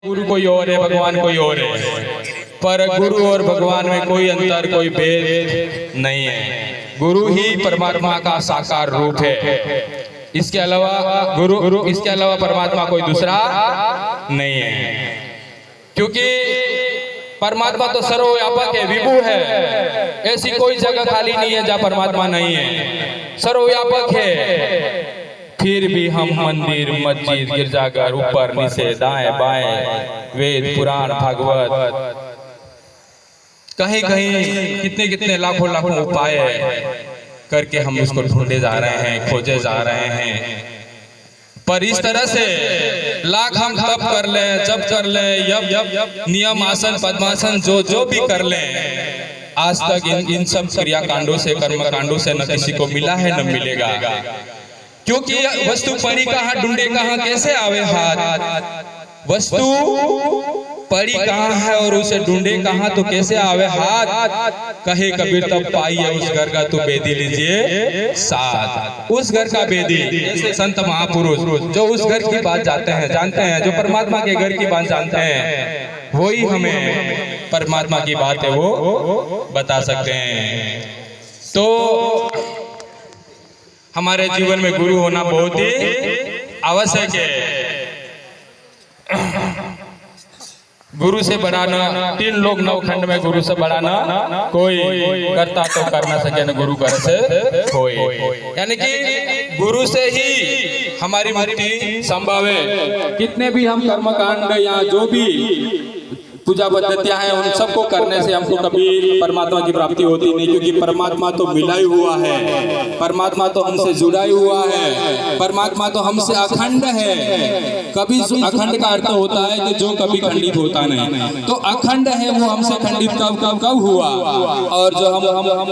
गुरु कोई और है, भगवान कोई और है, पर गुरु और भगवान में कोई अंतर, कोई भेद नहीं है। गुरु ही परमात्मा का साकार रूप है। इसके अलावा इसके अलावा परमात्मा कोई दूसरा नहीं है, क्योंकि परमात्मा तो सर्वव्यापक है, विभु है। ऐसी कोई जगह खाली नहीं है जहाँ परमात्मा नहीं है, सर्वव्यापक है। फिर भी हम मंदिर, मस्जिद, गिरजाघर, ऊपर नीचे, दाएं बाएं, वेद, पुराण, भागवत, कहीं कहीं कितने कितने लाखों लाखों उपाय करके हम उसको ढूंढे जा रहे हैं, खोजे जा रहे हैं। पर इस तरह से लाख हम तप कर ले, जप कर ले, यप नियम, आसन, पद्मासन, जो भी कर ले, आज तक इन सब क्रिया कांडों से, कर्म कांडों से न किसी को मिला है न मिलेगा। क्योंकि वस्तु पड़ी कहाँ, ढूंढे कहाँ, कैसे आवे हाथ। वस्तु पड़ी कहाँ है और उसे ढूंढे कहाँ तो कैसे आवे हाथ। कहे कबीर तब पाई है उस घर का, तू बेदी लीजिए साथ। उस घर का बेदी संत महापुरुष जो उस घर की बात जानते हैं, जो परमात्मा के घर की बात जानते हैं, वही हमें परमात्मा की बात है वो बता सकते हैं। तो हमारे जीवन में गुरु होना बहुत ही आवश्यक है। गुरु से बढ़ाना, 3 लोग 9 खंड में गुरु से बढ़ाना कोई करता तो कर ना सके न गुरु कर से कोई। यानी कि गुरु से ही हमारी मुक्ति संभव है। कितने भी हम कर्मकांड या जो भी पूजा पद्धतियां हैं उन सबको करने से हमको कभी परमात्मा की प्राप्ति होती नहीं, क्योंकि परमात्मा तो मिला ही हुआ है, परमात्मा तो हमसे जुड़ा ही हुआ है, परमात्मा तो हमसे अखंड है। कभी अखंड का अर्थ होता है कि जो कभी खंडित होता नहीं, तो अखंड है वो हमसे खंडित कब हुआ। और जो हम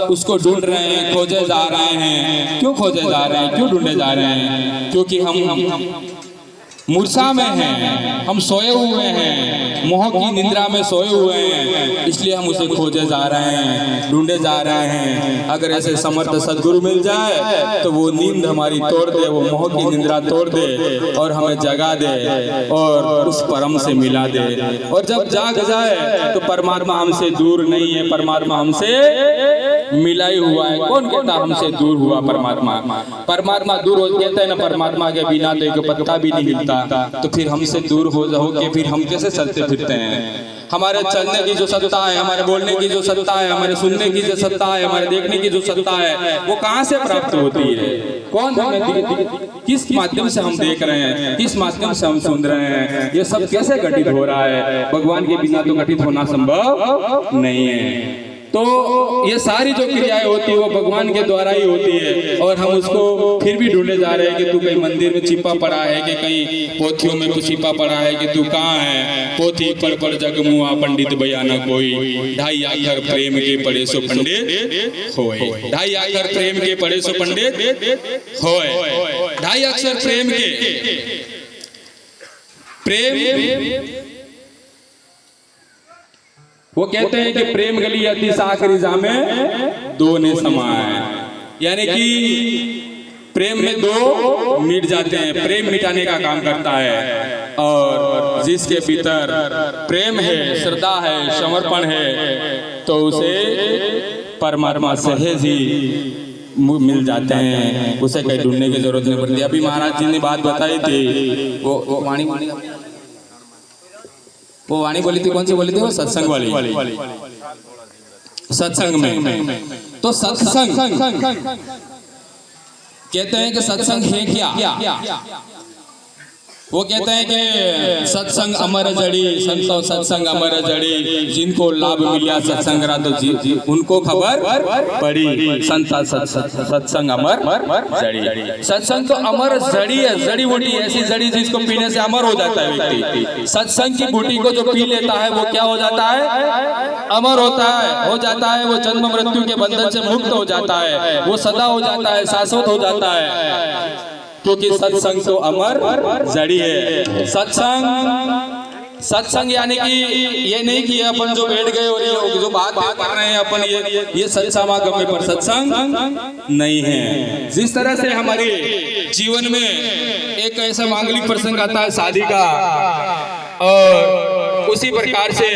उसको ढूंढ रहे हैं, खोजे जा रहे हैं। क्यों खोजे जा रहे हैं, क्यों ढूंढे जा रहे हैं? क्योंकि हम मूर्छा में हैं, हम सोए हुए हैं, मोह की निद्रा में सोए हुए हैं, इसलिए हम उसे खोजे जा रहे हैं, ढूंढे जा रहे हैं। अगर ऐसे समर्थ सदगुरु मिल जाए तो वो नींद हमारी तोड़ दे, वो मोह की निद्रा तोड़ दे और हमें जगा दे और उस परम से मिला दे। और जब जाग जाए तो परमात्मा हमसे दूर नहीं है, परमात्मा हमसे मिला ही हुआ है। कौन कहता हमसे दूर हुआ परमात्मा? परमात्मा दूर हो, कहते हैं ना परमात्मा के बिना तो एक पत्ता भी नहीं हिलता। तो फिर हमसे दूर हो के फिर हम कैसे चलते फिरते हैं? हमारे चलने की जो सत्ता है, हमारे बोलने की जो सत्ता है, हमारे सुनने की जो सत्ता है, हमारे देखने की जो सत्ता है, वो कहाँ से प्राप्त होती है? कौन हमें किस माध्यम से हम देख रहे हैं, किस माध्यम से हम सुन रहे हैं? ये सब कैसे घटित हो रहा है? भगवान के बिना तो घटित होना संभव नहीं है। तो ये सारी जो क्रियाएं होती है वो भगवान के द्वारा ही होती है, और हम उसको फिर भी ढूंढे जा रहे हैं कि तू कहीं मंदिर में छिपा पड़ा है, कि कहीं पोथियों में तू छिपा पड़ा है, कि तू कहाँ है? पोथी पढ़ जग मुआ पंडित बयाना कोई, 2.5 अक्षर प्रेम के पढ़े सो पंडित होए। 2.5 अक्षर प्रेम के पढ़े सो पंडित होए। 2.5 अक्षर प्रेम के, प्रेम वो कहते हैं कि प्रेम गली अति साखरी जामे दो ने समाए। यानी कि प्रेम में 2 मिट जाते हैं, प्रेम मिटाने का काम करता है। और जिसके भीतर प्रेम है, श्रद्धा है, समर्पण है, तो उसे परमात्मा सहज ही मिल जाते हैं, उसे कहीं ढूंढने की जरूरत नहीं पड़ती। अभी महाराज जी ने बात बताई थी, वो वाणी बोली थी, कौन सी बोली थी? वो सत्संग वाली। सत्संग में तो सत्संग कहते हैं कि सत्संग है क्या? वो कहते हैं कि सत्संग अमर जड़ी, संतो सत्संग अमर जड़ी, जिनको लाभ मिला सत्संग रा तो उनको खबर पड़ी। संता सत्संग अमर जड़ी। सत्संग तो अमर जड़ी है, जड़ी बूटी, ऐसी जड़ी जिसको पीने से अमर हो जाता है व्यक्ति। सत्संग की बूटी को जो पी लेता है वो क्या हो जाता है? अमर होता है, हो जाता है। वो जन्म मृत्यु के बंधन से मुक्त हो जाता है, वो सदा हो जाता है, शाश्वत हो जाता है, क्योंकि सत्संग तो अमर जड़ी है। सत्संग यानी कि ये नहीं कि अपन जो बैठ गए और ये जो बात कर रहे हैं अपन, ये सत्समागम में, पर सत्संग नहीं है। जिस तरह से हमारे जीवन में एक ऐसा मांगलिक प्रसंग आता है शादी का, और उसी प्रकार से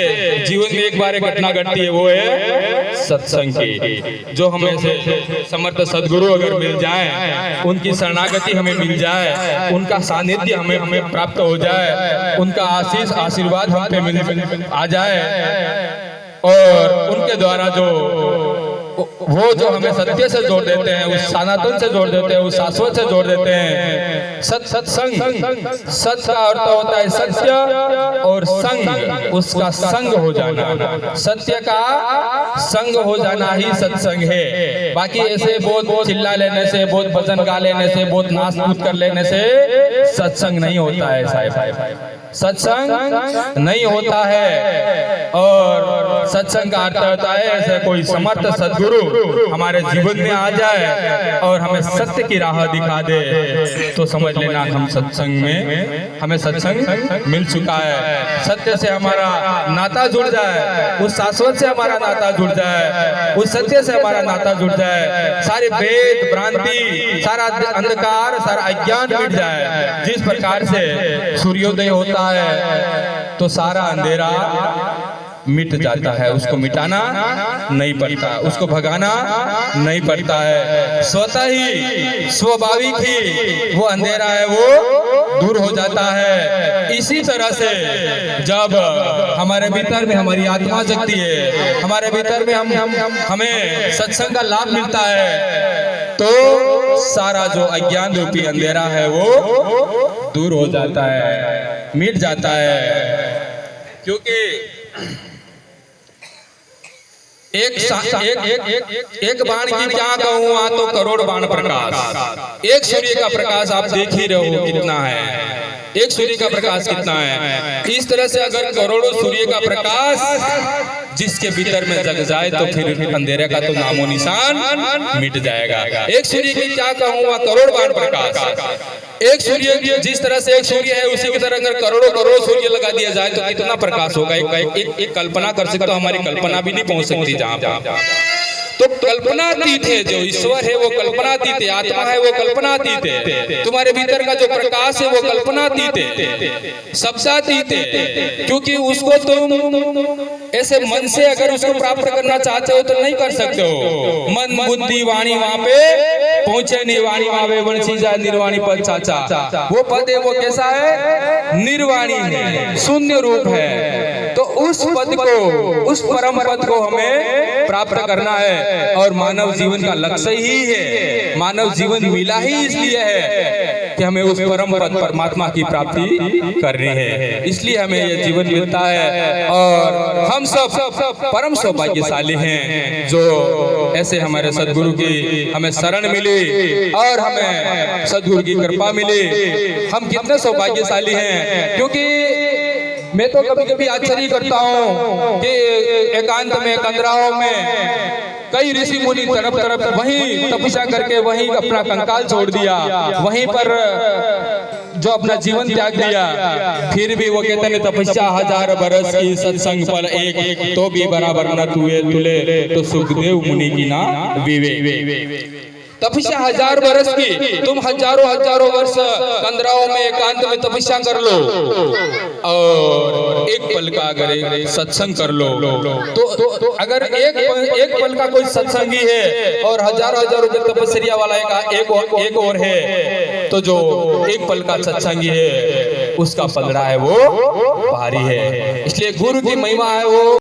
जीवन में एक बार एक घटना घटती है, वो है सत्संग की। जो हमें से समर्थ सदगुरु अगर मिल जाए, उनकी शरणागति हमें मिल जाए, उनका सानिध्य हमें प्राप्त हो जाए, उनका आशीष आशीर्वाद हम पे मिल आ जाए, और उनके द्वारा वो जो हमें सत्य से जोड़ देते हैं, उस सनातन से जोड़ देते हैं, उस शाश्वत से जोड़ देते हैं। सत्संग, सत का अर्थ होता है सत्य, और संग उसका संग हो जाना। सत्य का संग हो जाना ही सत्संग है। बाकी ऐसे बहुत चिल्ला लेने से, बहुत भजन गा लेने से, बहुत नाच कूद कर लेने से सत्संग नहीं होता है साहब, सत्संग नहीं होता है। और सत्संग का अर्थ होता है ऐसे कोई समर्थ सदगुरु हमारे जीवन में आ जाए और हमें सत्य की राह दिखा दे, तो समझ लेना हम सत्संग में, हमें सत्संग मिल चुका है। सत्य से हमारा नाता जुड़ जाए, उस शाश्वत से हमारा नाता जुड़ जाए, उस सत्य से हमारा नाता जुड़ जाए, सारे भेद भ्रांति, सारा अंधकार, सारा अज्ञान मिट जाए। जिस प्रकार से सूर्योदय होता है तो सारा अंधेरा मिट जाता है, उसको मिटाना नहीं पड़ता, उसको भगाना नहीं पड़ता है, स्वतः ही स्वाभाविक ही वो अंधेरा है वो दूर हो जाता है। इसी तरह से जब हमारे भीतर में हमारी आत्मा जगती है, हमारे भीतर में हमें सत्संग का लाभ मिलता है, तो सारा जो अज्ञान रूपी अंधेरा है वो दूर हो जाता है, मिट जाता है। क्योंकि एक बाण की क्या कहूँ, आ तो करोड़ बाण प्रकाश। एक सूर्य का प्रकाश आप देख ही रहे हो कितना है, एक सूर्य का प्रकाश कितना है। इस तरह से अगर करोड़ों सूर्य का प्रकाश जिसके भीतर में जग जाए, तो फिर अंधेरे का तो नामो निशान मिट जाएगा। एक सूर्य की क्या कहूँ, करोड़ बाण प्रकाश। एक सूर्य, जिस तरह से एक सूर्य है, उसी की तरह अगर करोड़ों सूर्य लगा दिया जाए तो कितना प्रकाश होगा। एक कल्पना कर सकते हो, हमारी कल्पना भी नहीं पहुंच सकती जहां पे। तो कल्पनातीत है, जो ईश्वर है वो कल्पनातीत है, आत्मा है वो कल्पनातीत है, तुम्हारे भीतर का जो प्रकाश है वो कल्पनातीत है, शब्दातीत है। क्योंकि उसको तुम ऐसे मन से अगर उसको प्राप्त करना चाहते हो तो नहीं कर सकते हो। मन बुद्धि वाणी वहां पे पहुंचे नहीं, वाणी वहां पे वंशी जा निर्वाणी पद चाचा, वो पद है वो कैसा है, निर्वाणी है, शून्य रूप है। तो उस पद को, उस परम पद को हमें प्राप्त करना है, और मानव जीवन का लक्ष्य ही है। मानव जीवन मिला ही इसलिए है कि हमें उस परम पद परमात्मा की प्राप्ति करनी है, इसलिए हमें यह जीवन मिलता है। और हम सब परम सौभाग्यशाली हैं जो ऐसे हमारे सदगुरु की हमें शरण मिली और हमें सदगुरु की कृपा मिली। हम कितने सौभाग्यशाली हैं, क्योंकि मैं तो कभी कभी आश्चर्य करता हूँ कि एकांत में, कंदराओं में कई ऋषि मुनि तरफ वहीं तपस्या करके वहीं अपना कंकाल छोड़ दिया, वहीं पर जो अपना जीवन त्याग दिया, फिर भी वो कहते हैं तपस्या 1000 बरस की, सत्संग फल एक, तो भी बराबर न तुले तो सुखदेव मुनि की ना विवेक। तपस्या 1000 बरस की, तुम हजारों वर्ष कंदराओं में एकांत में तपस्या कर लो, और एक पल का अगर सत्संग कर लो, तो अगर एक पल का कोई सत्संगी है और हजारों तपस्या वाला एक और है, तो जो एक पल का सत्संगी है उसका पलड़ा है वो भारी है। इसलिए गुरु की महिमा है वो